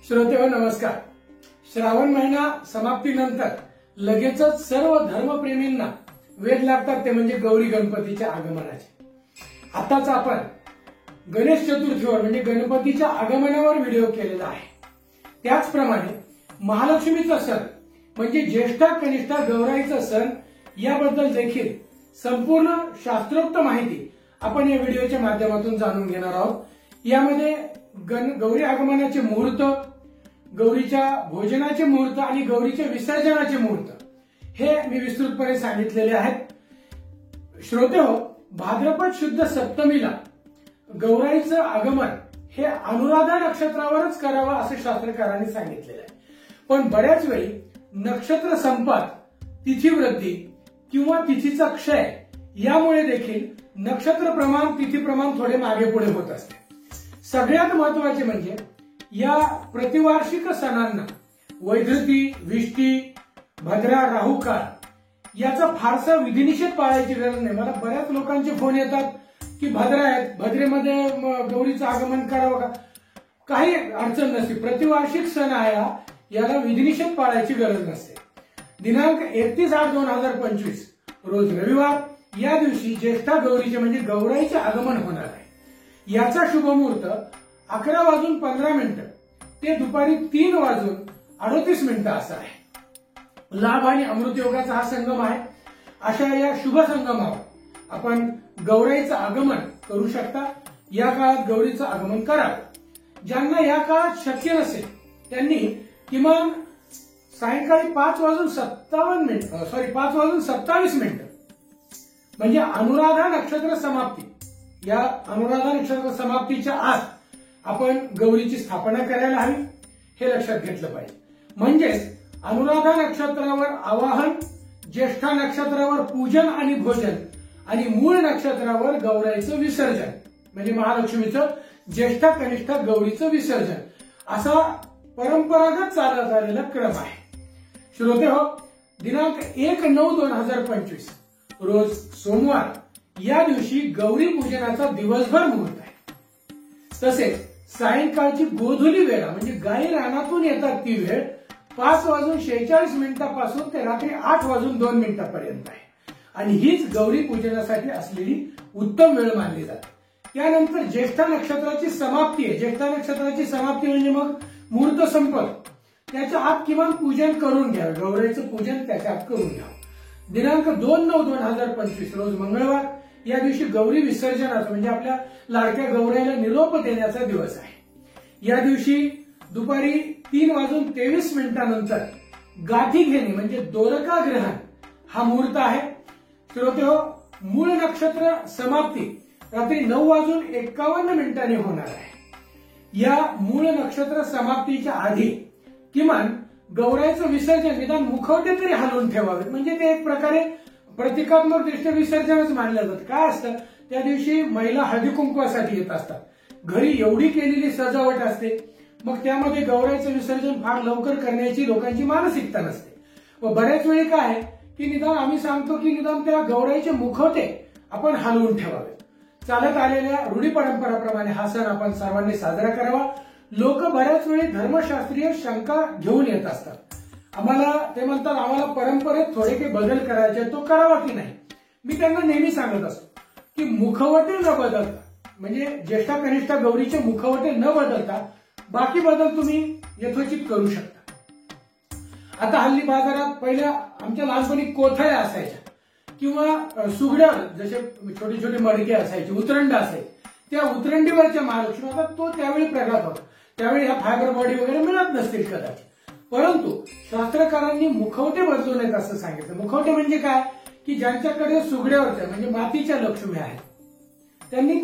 श्रोतेहो नमस्कार। श्रावण महिना समाप्तीनंतर लगेचच सर्व धर्मप्रेमींना वेध लागतात ते म्हणजे गौरी गणपतीच्या आगमनाचे। आताच आपण गणेश चतुर्थीवर म्हणजे गणपतीच्या आगमनावर व्हिडिओ केलेला आहे। त्याचप्रमाणे महालक्ष्मीचा सण म्हणजे ज्येष्ठा कनिष्ठा गौराईचा सण याबद्दल देखील संपूर्ण शास्त्रोक्त माहिती आपण या व्हिडिओच्या माध्यमातून जाणून घेणार आहोत। यामध्ये गौरी आगमनाचे मुहूर्त, गौरीच्या भोजनाचे मुहूर्त आणि गौरीच्या विसर्जनाचे मुहूर्त हे मी विस्तृतपणे सांगितलेले आहेत। श्रोतेहो, भाद्रपद शुद्ध सप्तमीला गौराईचं आगमन हे अनुराधा नक्षत्रावरच करावं असं शास्त्रकारांनी सांगितलेलं आहे। पण बऱ्याच वेळी नक्षत्र संपात, तिथी वृद्धी किंवा तिथीचा क्षय यामुळे देखील नक्षत्र प्रमाण, तिथी प्रमाण थोडे मागे पुढे होत असते। सगळ्यात महत्त्वाचे म्हणजे या प्रतिवार्षिक सणांना वैधृती, विष्टी, भद्रा, राहू काळ याचा फारसा विधिनिषेध पाळायची गरज नाही। मला बऱ्याच लोकांचे फोन येतात की भद्रा आहेत, भद्रेमध्ये गौरीचं आगमन करावं का? काही अडचण नसते। प्रतिवार्षिक सण आहे, याला विधिनिषेध पाळायची गरज नसते। दिनांक 31/8/2025 रोज रविवार या दिवशी ज्येष्ठा गौरीचे म्हणजे गौराईचे आगमन होणार आहे। याचा शुभमुहूर्त 11:15 ते दुपारी 3:38 असा आहे। लाभ आणि अमृत योगाचा हा संगम आहे। अशा या शुभ संगमावर आपण गौराईचं आगमन करू शकता। या काळात गौरीचं आगमन करावं। ज्यांना या काळात शक्य नसेल त्यांनी किमान सायंकाळी 5:27 म्हणजे अनुराधा नक्षत्र समाप्ती, या अनुराधा नक्षत्र समाप्तीच्या आत आपण गौरीची स्थापना करायला हवी, हे लक्षात घेतलं पाहिजे। म्हणजेच अनुराधा नक्षत्रावर आवाहन, ज्येष्ठा नक्षत्रावर पूजन आणि भोजन आणि मूळ नक्षत्रावर गौराईचं विसर्जन म्हणजे महालक्ष्मीचं ज्येष्ठा कनिष्ठा गौरीचं विसर्जन असा परंपरागत चालत आलेला क्रम आहे। श्रोतेहो, दिनांक 1/9/2025 रोज सोमवार या दिवशी गौरी पूजनाचा दिवसभर मुहूर्त आहे। तसेच सायंकाळची गोधुली वेळा म्हणजे गायी रानातून येतात ती वेळ 5:46 पासून ते रात्री 8:02 पर्यंत आहे आणि हीच गौरी पूजनासाठी असलेली उत्तम वेळ मानली जाते। त्यानंतर ज्येष्ठा नक्षत्राची समाप्ती आहे। ज्येष्ठा नक्षत्राची समाप्ती म्हणजे मग मुहूर्त संपत, त्याच्या आत किमान पूजन करून घ्यावे, गौराईचं पूजन त्याच्या आत करून घ्यावं। दिनांक 2/9/2025 रोज मंगळवार या दिवशी गौरी विसर्जनाचा म्हणजे आपल्या लाडक्या गौराईला निरोप देण्याचा दिवस आहे। या दिवशी दुपारी 3:23 नंतर गाठी घेणे म्हणजे दोरका ग्रहण हा मुहूर्त आहे। श्रोतेहो, मूळ नक्षत्र समाप्ती रात्री 9:51 होणार आहे। या मूळ नक्षत्र समाप्तीच्या आधी किमान गौराईचं विसर्जन निदान मुखवटे तरी हलवून ठेवावेत, म्हणजे ते एक प्रकारे प्रतिकात्मक दृष्ट्या विसर्जनच मानलं जातं। काय असतं, त्या दिवशी महिला हळदी कुंकवासाठी येत असतात, घरी एवढी केलेली सजावट असते, मग त्यामध्ये गौराईचं विसर्जन फार लवकर करण्याची लोकांची मानसिकता नसते। व बऱ्याच वेळी काय आहे की निदान आम्ही सांगतो की निदान त्या गौराईचे मुखवटे आपण हलवून ठेवावे। चालत आलेल्या रूढी परंपराप्रमाणे हा सण आपण सर्वांनी साजरा करावा। लोक बऱ्याच वेळी धर्मशास्त्रीय शंका घेऊन येत असतात, ते म्हणतात आम्हाला परंपरेत थोडे काही बदल करायचे, तो करावा की नाही। मी त्यांना नेहमी सांगत असतो की मुखवटे न बदलता म्हणजे ज्येष्ठा कनिष्ठा गौरीचे मुखवटे न बदलता बाकी बदल तुम्ही यथोचित करू शकता। आता हल्ली बाजारात पहिल्या आमच्या लहानपणी कोथळ्या असायच्या किंवा सुगड्यावर जसे छोटे छोटे मडके असायचे, उतरंड असायचे, त्या उतरंडीवरच्या महालक्ष्मी आता तो त्यावेळी प्रघात होता। त्यावेळी ह्या फायबर बॉडी वगैरे मिळत नसतील कदाचित, परंतु शास्त्रकारांनी मुखवटे बदलू नयेत असं सांगितलं। मुखवटे म्हणजे काय की ज्यांच्याकडे सुगड्यावरच्या म्हणजे मातीच्या लक्ष्मी आहेत त्यांनी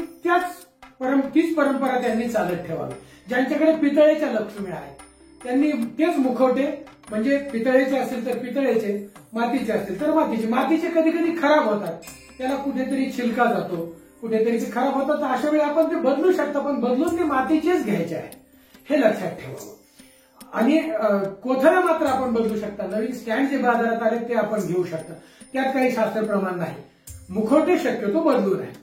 तीच परंपरा त्यांनी चालत ठेवावी। ज्यांच्याकडे पितळेच्या लक्ष्मी आहेत त्यांनी तेच मुखवटे म्हणजे पितळेचे असेल तर पितळेचे, मातीचे असतील तर मातीचे। मातीचे कधी कधी खराब होतात, त्याला कुठेतरी छिलका जातो, कुठेतरी ते खराब होतात, तर अशा वेळी आपण ते बदलू शकता, पण बदलून ते मातीचेच घ्यायचे आहे हे लक्षात ठेवावं। आणि कोथळ्या मात्र आपण बदलू शकता, नवीन स्टँड जे बाजारात आले ते आपण घेऊ शकता, त्यात काही शास्त्र प्रमाण नाही। मुखवटे शक्यतो बदलू नये।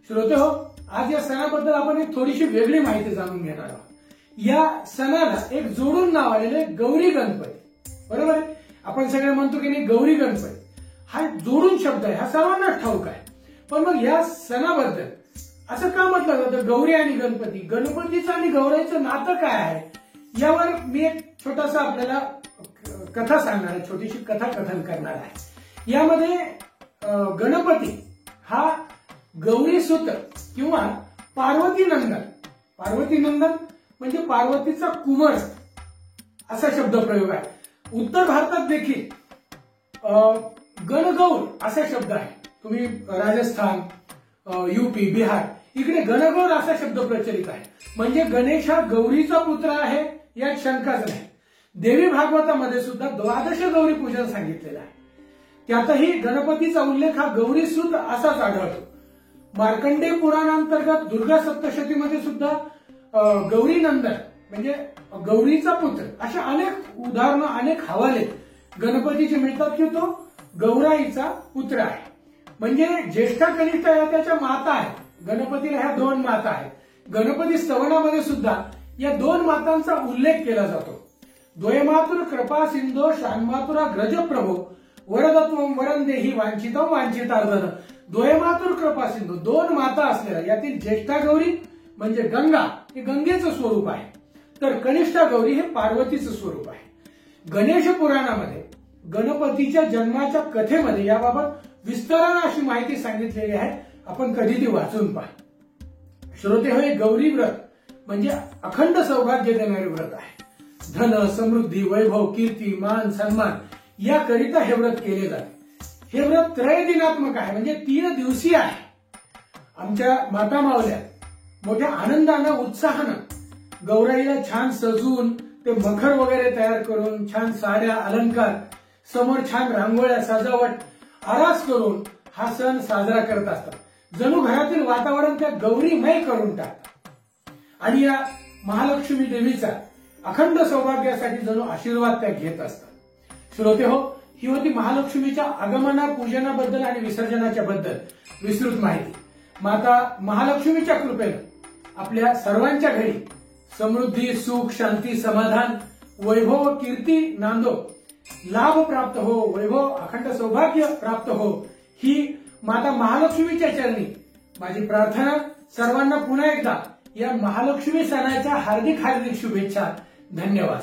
श्रोतेहो, आज या सणाबद्दल आपण एक थोडीशी वेगळी माहिती जाणून घेणार आहोत। या सणाला एक जोडून नाव आलेले गौरी गणपती, बरोबर आहे. आपण सगळे म्हणतो की नाही गौरी गणपती, हा जोडून शब्द आहे, हा सर्वांना ठाऊक आहे. पण मग या सणाबद्दल असं का म्हटलं जातं गौरी आणि गणपती, गणपतीचं आणि गौराईचं नातं काय आहे, यावर मी एक छोटासा आपल्याला कथा सांगणार आहे, छोटीशी कथा कथन करणार आहे. यामध्ये गणपती हा गौरीसुत किंवा पार्वती नंदन म्हणजे पार्वतीचा कुमार असा शब्द प्रयोग आहे. उत्तर भारतात देखील गणगौर असा शब्द आहे. तुम्ही राजस्थान, यूपी, बिहार इकडे गणगौर असा शब्द प्रचलित आहे. म्हणजे गणेश हा गौरीचा पुत्र आहे यात शंकाच नाही. देवी भागवतामध्ये सुद्धा 12 गौरी पूजन सांगितलेलं आहे. त्यातही गणपतीचा उल्लेख हा गौरीसुत असाच आढळतो. मार्कंडेय पुराणांतर्गत दुर्गा सप्तशतीमध्ये सुद्धा गौरी नंदन म्हणजे गौरीचा पुत्र अशा अनेक उदाहरणं, अनेक हवाले गणपतीचे मिळतात की तो गौराईचा पुत्र आहे. म्हणजे ज्येष्ठा कनिष्ठा या त्याच्या माता आहेत. गणपतीला ह्या 2 माता आहेत. गणपती स्तवनामध्ये सुद्धा या 2 मातांचा उल्लेख केला जातो. द्वयमातुर कृपा सिंधो शान्मातुरा ग्रज प्रभो वरदत्वम वरं देहि वांछितम वांछितार्धन. द्वयमातुर कृपा सिंधू 2 माता असलेल्या यातील ज्येष्ठा गौरी म्हणजे गंगा हे गंगेचं स्वरूप आहे, तर कनिष्ठा गौरी हे पार्वतीचं स्वरूप आहे. गणेश पुराणामध्ये गणपतीच्या जन्माच्या कथेमध्ये याबाबत विस्ताराने अशी माहिती सांगितलेली आहे. आपण कधी ती वाचून पहा. श्रोते हो, गौरी व्रत म्हणजे अखंड सौभाग्य देणारे व्रत आहे. धन, समृद्धी, वैभव, कीर्ती, मान, सन्मान याकरिता हे व्रत केले जाते. हे व्रत त्रयदिनात्मक आहे म्हणजे 3 दिवसीय आहे. आमच्या माता मावल्या मोठ्या आनंदानं, उत्साहानं गौराईला छान सजवून ते मखर वगैरे तयार करून, छान साड्या, अलंकार, समोर छान रांगोळ्या, सजावट, आरास करून हा सण साजरा करत असतात. जणू घरातील वातावरण त्या गौरीमय करून टाकतात आणि या महालक्ष्मी देवीचा अखंड सौभाग्यासाठी जणू आशीर्वाद त्या घेत असतात. श्रोते हो, ही होती महालक्ष्मीच्या आगमना, पूजनाबद्दल आणि विसर्जनाच्या बद्दल विस्तृत माहिती. माता महालक्ष्मीच्या कृपेनं आपल्या सर्वांच्या घरी समृद्धी, सुख, शांती, समाधान, वैभव, कीर्ती नांदो, लाभ प्राप्त हो, वैभव, अखंड सौभाग्य प्राप्त हो, ही माता महालक्ष्मीच्या चरणी माझी प्रार्थना. सर्वांना पुन्हा एकदा या महालक्ष्मी सणाच्या हार्दिक हार्दिक शुभेच्छा. धन्यवाद.